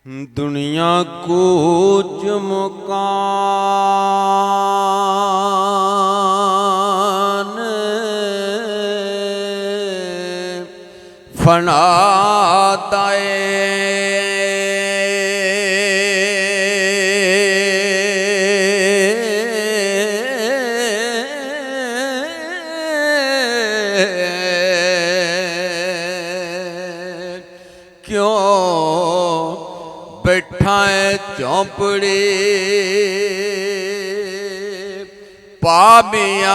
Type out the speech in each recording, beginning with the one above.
दुनिया को चमकान फनाताए क्यों बैठा है चौपड़ी पाबिया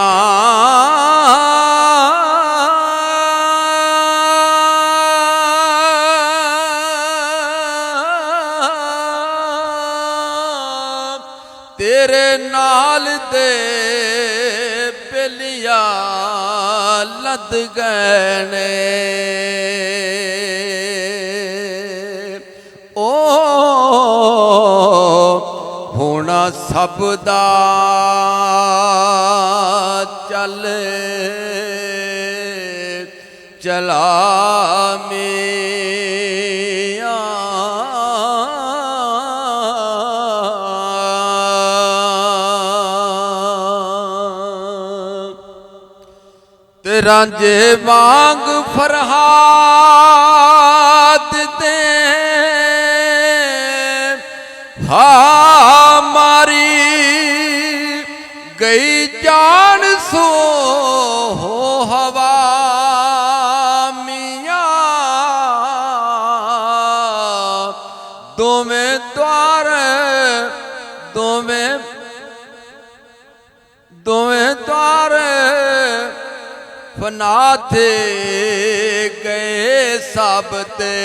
तेरे नाल दे बेलिया लद गए होना सब दा चल चला मियां तेरा जे वांग फरहाद दे हमारी गई जान सो हो हवा मियां दोवें द्वार दोवें द्वार फना थे गए सब ते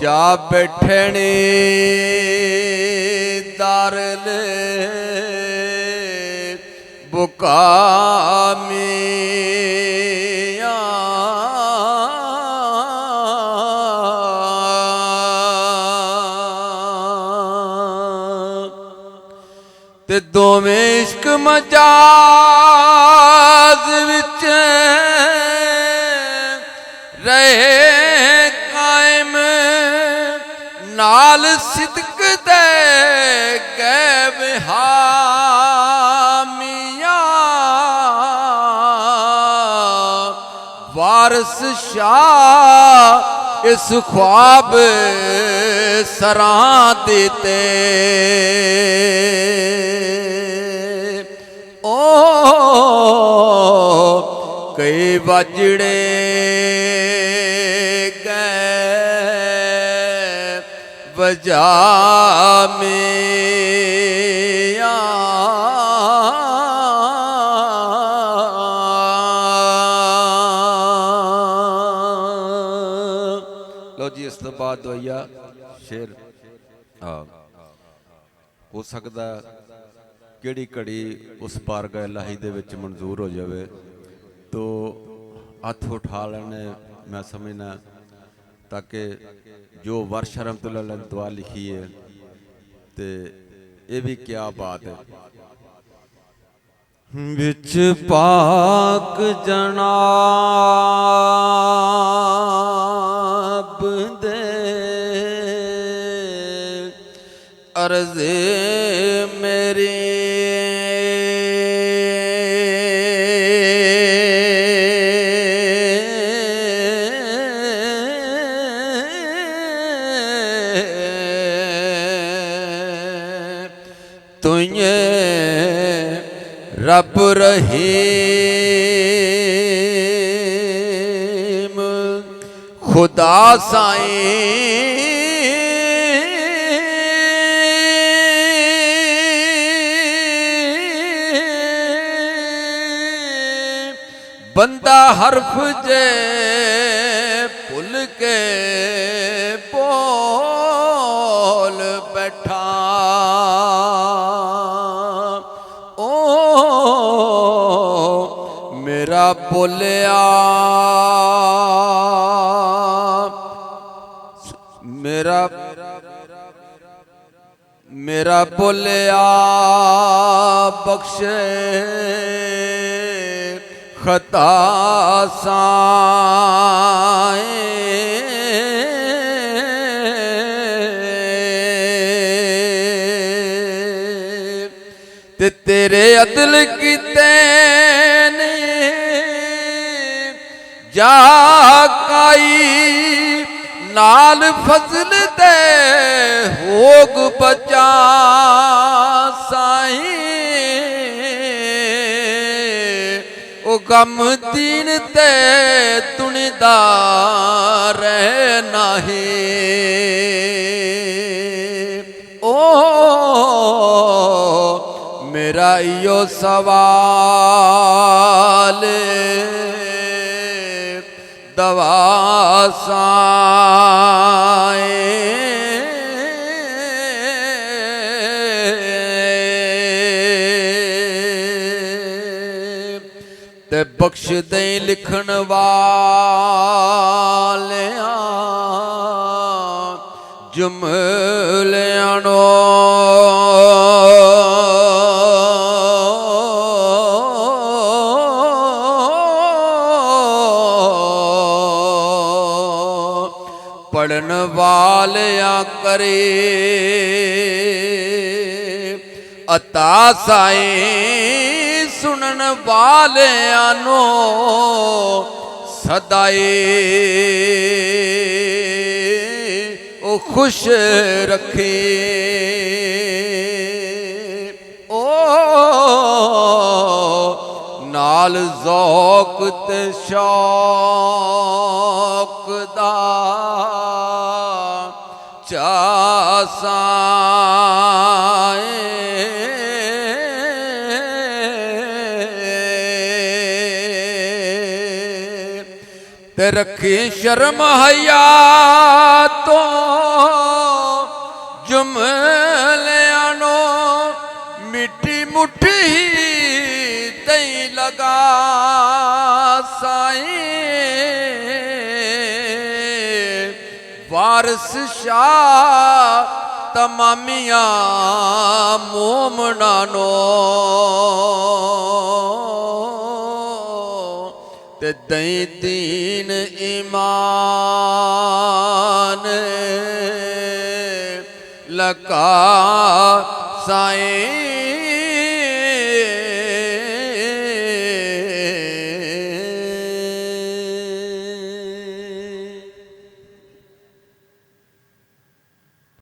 जा बैठने दारल बुका मियां ते दोवें इश्क मजाज विच रहे कायम नाल सिदक दे गैब हामियां वारस शाह इस ख्वाब सरां देते कई बजड़े वजा मियां लो जी इस तो बाद दुआया शेर हो सकता किहड़ी घड़ी उस बारगाह इलाही दे विच मंजूर हो जाए तो हथ उठा लेने मैं समझना ताकि जो वर्ष रहमतुल्लाह अलैह दुआ लिखी है तो ये भी क्या बात है विच पाक जनाब दे अर्ज़े मेरी तुझे रब रहीम खुदा साईं बंदा हरफ जे भुल के बोल बैठा मेरा बोलिया मेरा बोलिया बख्शे खता साए ते तेरे अदल कीते ने जाकाई नाल फजल दे होग बचा साई ओ गम दीन ते तुनिदार नाही ओ मेरा यो सवाल दवा साए ते बख्श दे लिखण वालिया जुमलियां पढ़न वालिया करे अता साए सुनन वालिया नो सदाए ओ खुश रखे ओ नाल ज़ौक़ ते शौक़ दा चासाए ते रखी शर्म हया तो जुमलियां नो मिट्टी मुट्ठी तई लगा साई वारिस शाह तमामिया मोमना नो ते दई दीन ईमान लका साईं